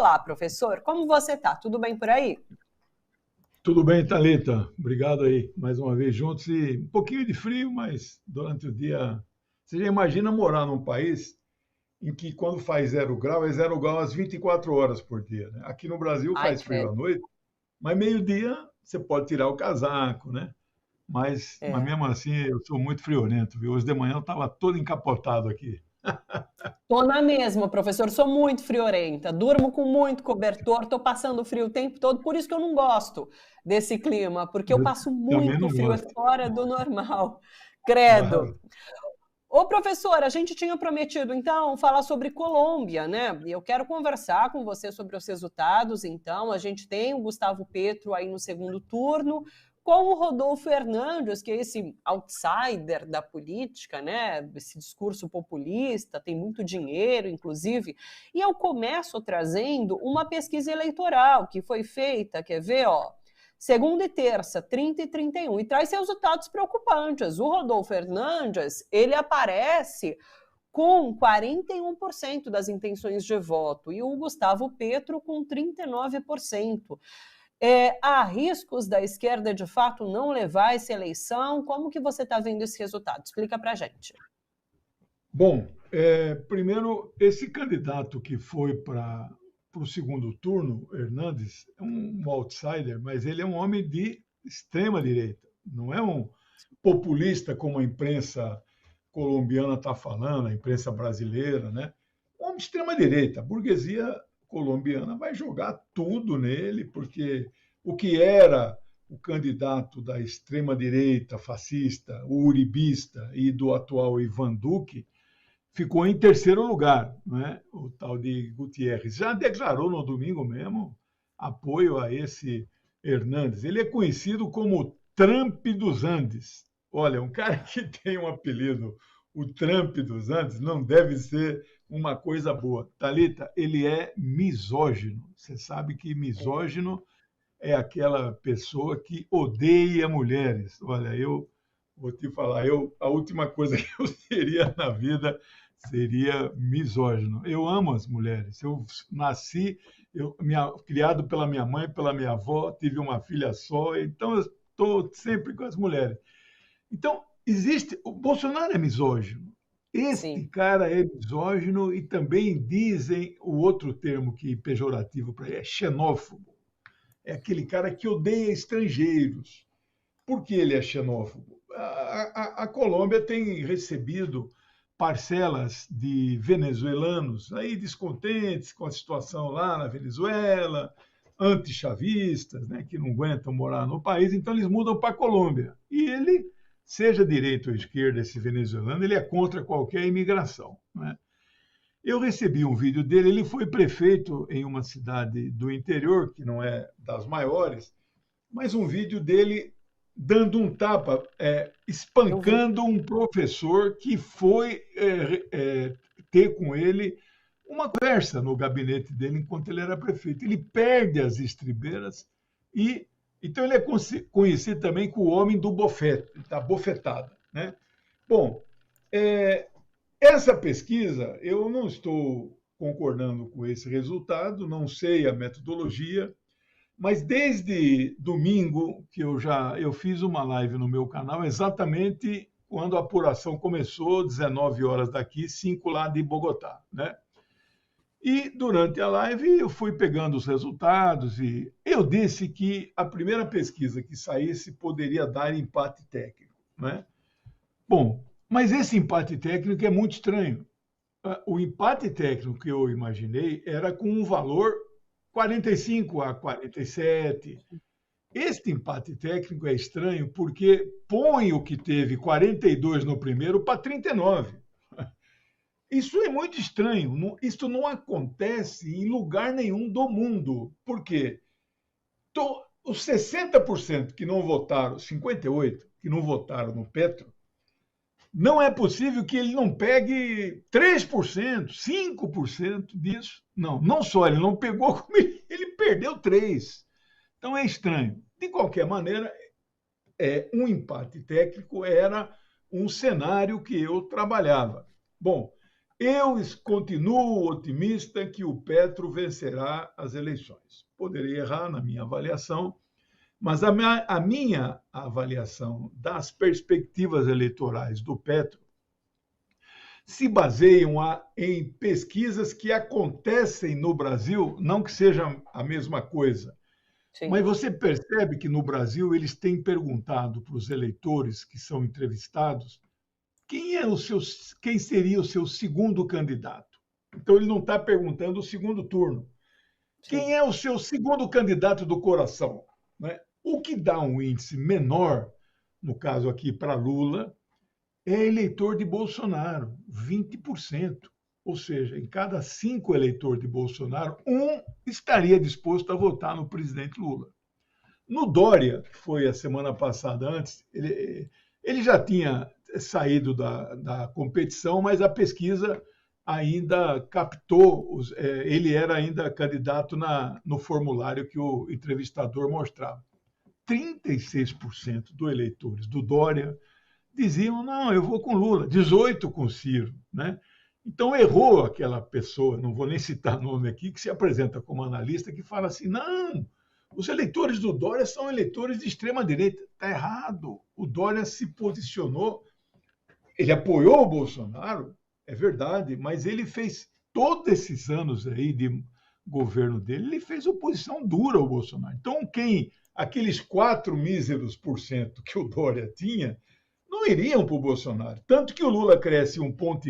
Olá, professor, como você está? Tudo bem por aí? Tudo bem, Thalita? Obrigado aí, mais uma vez juntos. E um pouquinho de frio, mas durante o dia. Você já imagina morar num país em que, quando faz 0 grau, é 0 grau às 24 horas por dia, né? Aqui no Brasil Ai, faz frio credo. à noite, mas meio-dia você pode tirar o casaco, né? Mas É. mesmo assim, eu sou muito friorento, viu? Hoje de manhã eu estava todo encapotado aqui. Tô na mesma, professor, sou muito friorenta, durmo com muito cobertor, tô passando frio o tempo todo, por isso que eu não gosto desse clima, porque eu Eu passo também muito não frio, é gosto. fora do normal. Credo. Claro. Ô, professor, a gente tinha prometido, então, falar sobre Colômbia, né? E eu quero conversar com você sobre os resultados, então. A gente tem o Gustavo Petro aí no segundo turno, com o Rodolfo Hernandes, que é esse outsider da política, né? Esse discurso populista, tem muito dinheiro, inclusive. E eu começo trazendo uma pesquisa eleitoral que foi feita, quer ver, ó? Segunda e terça, 30 e 31, e traz resultados preocupantes. O Rodolfo Hernandes, ele aparece com 41% das intenções de voto e o Gustavo Petro com 39%. Há riscos da esquerda, de fato, não levar essa eleição? Como que você está vendo esse resultado? Explica para a gente. Bom, primeiro, esse candidato que foi para o segundo turno, Hernandes, é um outsider, mas ele é um homem de extrema direita. Não é um populista como a imprensa colombiana está falando, a imprensa brasileira, né? Um homem de extrema direita. A burguesia colombiana vai jogar tudo nele, porque o que era o candidato da extrema direita fascista, o uribista e do atual Ivan Duque, ficou em terceiro lugar, né? O tal de Gutierrez. Já declarou no domingo mesmo apoio a esse Hernandes. Ele é conhecido como Trump dos Andes. Olha, um cara que tem um apelido, o Trump dos Andes, não deve ser uma coisa boa. Thalita, ele é misógino. Você sabe que misógino é aquela pessoa que odeia mulheres. Olha, eu vou te falar, a última coisa que eu seria na vida seria misógino. Eu amo as mulheres. Eu nasci, criado pela minha mãe, pela minha avó, tive uma filha só, então eu estou sempre com as mulheres. Então, existe. O Bolsonaro é misógino. Este Sim. cara é misógino e também dizem o outro termo que pejorativo para ele é xenófobo. É aquele cara que odeia estrangeiros. Por que ele é xenófobo? A Colômbia tem recebido parcelas de venezuelanos aí descontentes com a situação lá na Venezuela, antichavistas, né, que não aguentam morar no país, então eles mudam para a Colômbia. E ele, seja direita ou esquerda, esse venezuelano, ele é contra qualquer imigração, né? Eu recebi um vídeo dele, ele foi prefeito em uma cidade do interior, que não é das maiores, mas um vídeo dele dando um tapa, Eu vi. espancando um professor que foi ter com ele uma conversa no gabinete dele enquanto ele era prefeito. Ele perde as estribeiras e então ele é conhecido também como o homem do bofete, da bofetada, né? Bom, é, essa pesquisa eu não estou concordando com esse resultado, não sei a metodologia, mas desde domingo que eu fiz uma live no meu canal exatamente quando a apuração começou, 19 horas daqui, 5 lá de Bogotá, né? E durante a live eu fui pegando os resultados e eu disse que a primeira pesquisa que saísse poderia dar empate técnico, né? Bom, mas esse empate técnico é muito estranho. O empate técnico que eu imaginei era com um valor 45-47. Este empate técnico é estranho porque põe o que teve 42 no primeiro para 39. Isso é muito estranho. Isso não acontece em lugar nenhum do mundo. Por quê? Os 60% que não votaram, 58% que não votaram no Petro, não é possível que ele não pegue 3%, 5% disso. Não, não só ele não pegou, como ele perdeu 3%. Então é estranho. De qualquer maneira, um empate técnico era um cenário que eu trabalhava. Bom, Eu continuo otimista que o Petro vencerá as eleições. Poderei errar na minha avaliação, mas a minha avaliação das perspectivas eleitorais do Petro se baseiam em pesquisas que acontecem no Brasil, não que seja a mesma coisa, Sim. mas você percebe que no Brasil eles têm perguntado para os eleitores que são entrevistados quem seria o seu segundo candidato. Então ele não está perguntando o segundo turno. Sim. Quem é o seu segundo candidato do coração? Né? O que dá um índice menor, no caso aqui para Lula, é eleitor de Bolsonaro, 20%. Ou seja, em cada 5 eleitores de Bolsonaro, 1 estaria disposto a votar no presidente Lula. No Dória, que foi a semana passada antes, ele já tinha saído da competição, mas a pesquisa ainda captou, ele era ainda candidato no formulário que o entrevistador mostrava. 36% dos eleitores do Dória diziam, não, eu vou com Lula, 18% com Ciro, né? Então errou aquela pessoa, não vou nem citar nome aqui, que se apresenta como analista, que fala assim, não, os eleitores do Dória são eleitores de extrema-direita. Está errado. O Dória se posicionou, ele apoiou o Bolsonaro, é verdade, mas ele fez todos esses anos aí de governo dele, ele fez oposição dura ao Bolsonaro. Então, aqueles 4 míseros % que o Dória tinha, não iriam para o Bolsonaro. Tanto que o Lula cresce 1,5 ponto,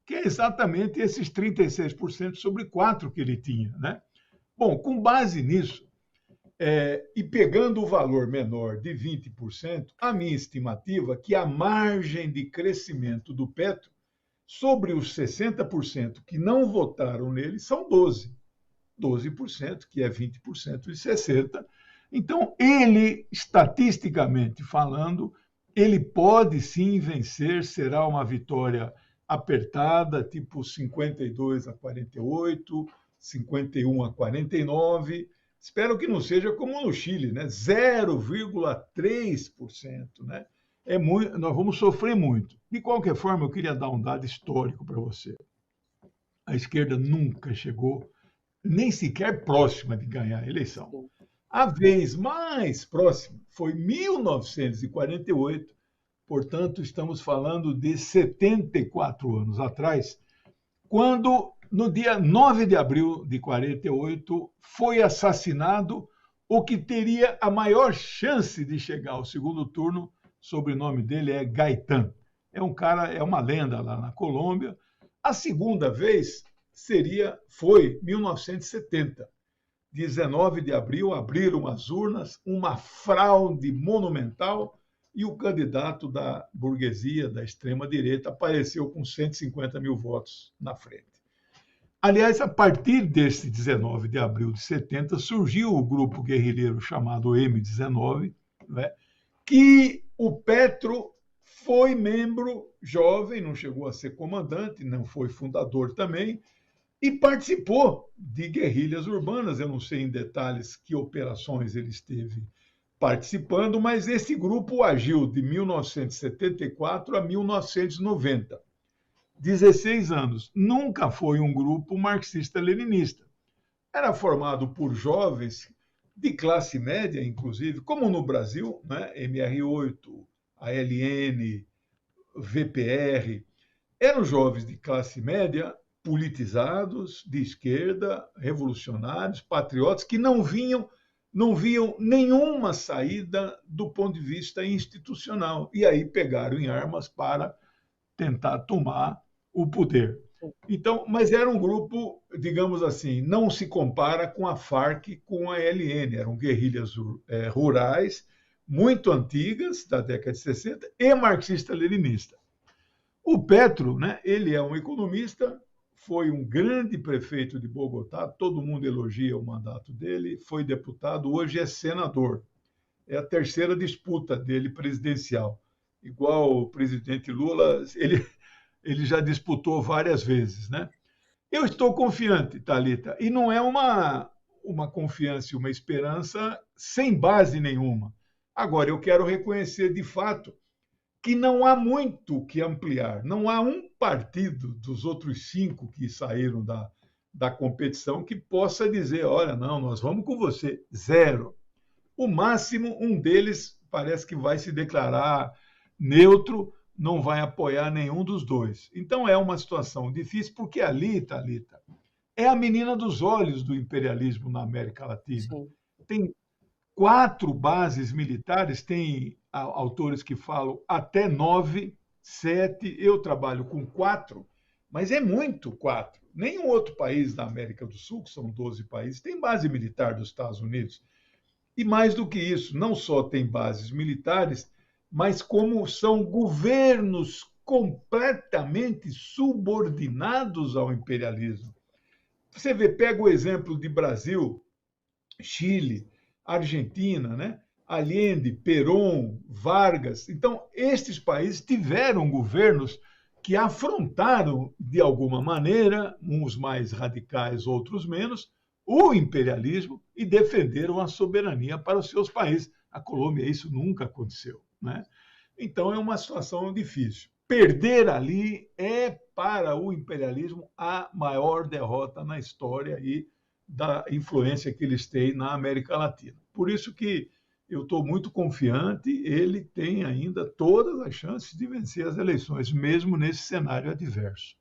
que é exatamente esses 36% sobre 4 que ele tinha, né? Bom, com base nisso, e pegando o valor menor de 20%, a minha estimativa é que a margem de crescimento do Petro sobre os 60% que não votaram nele são 12%, que é 20% de 60%. Então, ele, estatisticamente falando, ele pode sim vencer, será uma vitória apertada, tipo 52-48%, 51-49%. Espero que não seja como no Chile, né? 0,3%. Né? Nós vamos sofrer muito. De qualquer forma, eu queria dar um dado histórico para você. A esquerda nunca chegou nem sequer próxima de ganhar a eleição. A vez mais próxima foi 1948, portanto, estamos falando de 74 anos atrás, quando, no dia 9 de abril de 48, foi assassinado o que teria a maior chance de chegar ao segundo turno. O sobrenome dele é Gaitán. É um cara, é uma lenda lá na Colômbia. A segunda vez foi 1970. 19 de abril, abriram as urnas, uma fraude monumental, e o candidato da burguesia, da extrema-direita, apareceu com 150 mil votos na frente. Aliás, a partir desse 19 de abril de 70, surgiu o grupo guerrilheiro chamado M19, né, que o Petro foi membro jovem, não chegou a ser comandante, não foi fundador também, e participou de guerrilhas urbanas. Eu não sei em detalhes que operações ele esteve participando, mas esse grupo agiu de 1974 a 1990. 16 anos. Nunca foi um grupo marxista-leninista. Era formado por jovens de classe média, inclusive, como no Brasil, né? MR8, ALN, VPR. Eram jovens de classe média, politizados, de esquerda, revolucionários, patriotas, que não viam nenhuma saída do ponto de vista institucional. E aí pegaram em armas para tentar tomar o poder. Então, mas era um grupo, digamos assim, não se compara com a Farc, com a ELN. Eram guerrilhas rurais, muito antigas, da década de 60, e marxista-leninista. O Petro, né, ele é um economista, foi um grande prefeito de Bogotá, todo mundo elogia o mandato dele, foi deputado, hoje é senador. É a terceira disputa dele presidencial. Igual o presidente Lula, ele já disputou várias vezes, né? Eu estou confiante, Thalita, e não é uma confiança e uma esperança sem base nenhuma. Agora, eu quero reconhecer de fato que não há muito o que ampliar. Não há um partido dos outros 5 que saíram da competição que possa dizer, olha, não, nós vamos com você. Zero. O máximo, um deles parece que vai se declarar neutro, não vai apoiar nenhum dos dois. Então é uma situação difícil, porque ali, Thalita, é a menina dos olhos do imperialismo na América Latina. Sim. Tem 4 bases militares, tem autores que falam até 9, 7, eu trabalho com 4, mas é muito 4. Nenhum outro país da América do Sul, que são 12 países, tem base militar dos Estados Unidos. E mais do que isso, não só tem bases militares, mas como são governos completamente subordinados ao imperialismo. Você vê, pega o exemplo de Brasil, Chile, Argentina, né? Allende, Perón, Vargas. Então, estes países tiveram governos que afrontaram, de alguma maneira, uns mais radicais, outros menos, o imperialismo e defenderam a soberania para os seus países. A Colômbia, isso nunca aconteceu, né? Então, é uma situação difícil. Perder ali é, para o imperialismo, a maior derrota na história e da influência que eles têm na América Latina. Por isso que eu estou muito confiante, ele tem ainda todas as chances de vencer as eleições, mesmo nesse cenário adverso.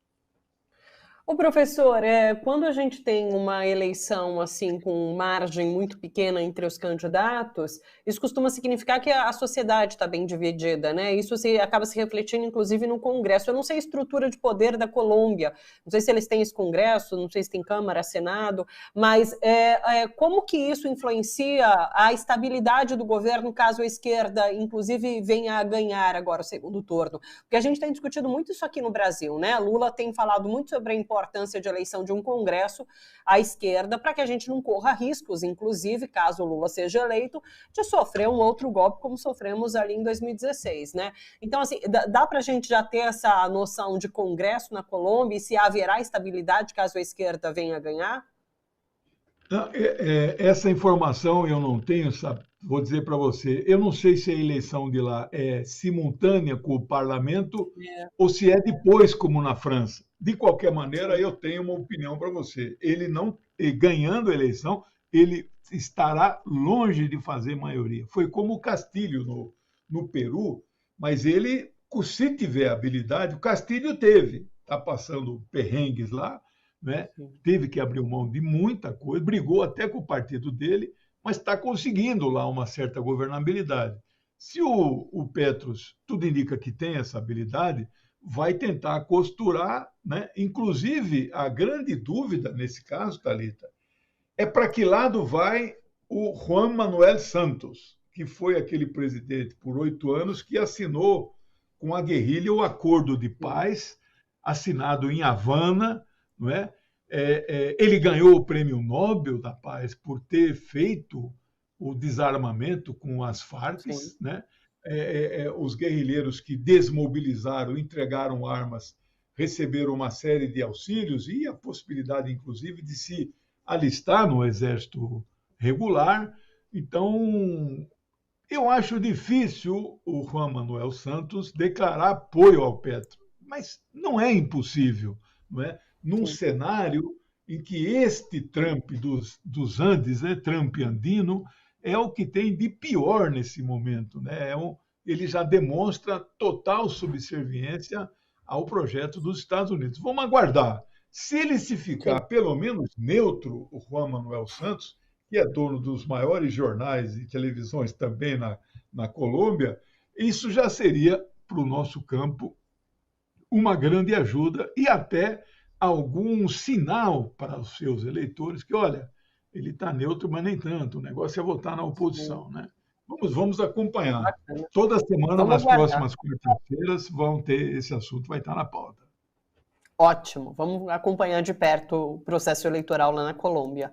O professor, quando a gente tem uma eleição assim com margem muito pequena entre os candidatos, isso costuma significar que a sociedade está bem dividida, né? Isso acaba se refletindo, inclusive, no Congresso. Eu não sei a estrutura de poder da Colômbia, não sei se eles têm esse Congresso, não sei se tem Câmara, Senado, mas como que isso influencia a estabilidade do governo caso a esquerda, inclusive, venha a ganhar agora o segundo turno? Porque a gente tem discutido muito isso aqui no Brasil, né? Lula tem falado muito sobre a importância de eleição de um Congresso à esquerda para que a gente não corra riscos, inclusive, caso o Lula seja eleito, de sofrer um outro golpe como sofremos ali em 2016, né? Então, assim, dá para a gente já ter essa noção de Congresso na Colômbia e se haverá estabilidade caso a esquerda venha a ganhar? Essa informação eu não tenho, sabe? Vou dizer para você, eu não sei se a eleição de lá é simultânea com o parlamento ou se é depois, como na França. De qualquer maneira, eu tenho uma opinião para você. Ele não, ganhando a eleição, ele estará longe de fazer maioria. Foi como o Castilho no Peru, mas ele, se tiver habilidade, o Castilho teve, está passando perrengues lá, né? Teve que abrir mão de muita coisa, brigou até com o partido dele, mas está conseguindo lá uma certa governabilidade. Se o Petros, tudo indica que tem essa habilidade, vai tentar costurar, né? Inclusive, a grande dúvida nesse caso, Thalita, é para que lado vai o Juan Manuel Santos, que foi aquele presidente por 8 anos que assinou com a guerrilha o acordo de paz, assinado em Havana, não é? Ele ganhou o Prêmio Nobel da Paz por ter feito o desarmamento com as Farc, né? Os guerrilheiros que desmobilizaram, entregaram armas, receberam uma série de auxílios e a possibilidade, inclusive, de se alistar no exército regular. Então, eu acho difícil o Juan Manuel Santos declarar apoio ao Petro, mas não é impossível, não é? Num cenário em que este Trump dos Andes, né, Trump andino, é o que tem de pior nesse momento, né? Ele já demonstra total subserviência ao projeto dos Estados Unidos. Vamos aguardar. Se ele se ficar pelo menos neutro, o Juan Manuel Santos, que é dono dos maiores jornais e televisões também na Colômbia, isso já seria, para o nosso campo, uma grande ajuda e até algum sinal para os seus eleitores que, olha, ele está neutro, mas nem tanto, o negócio é votar na oposição, né? Vamos acompanhar. Toda semana, nas próximas quartas-feiras, vão ter esse assunto, vai estar na pauta. Ótimo, vamos acompanhar de perto o processo eleitoral lá na Colômbia.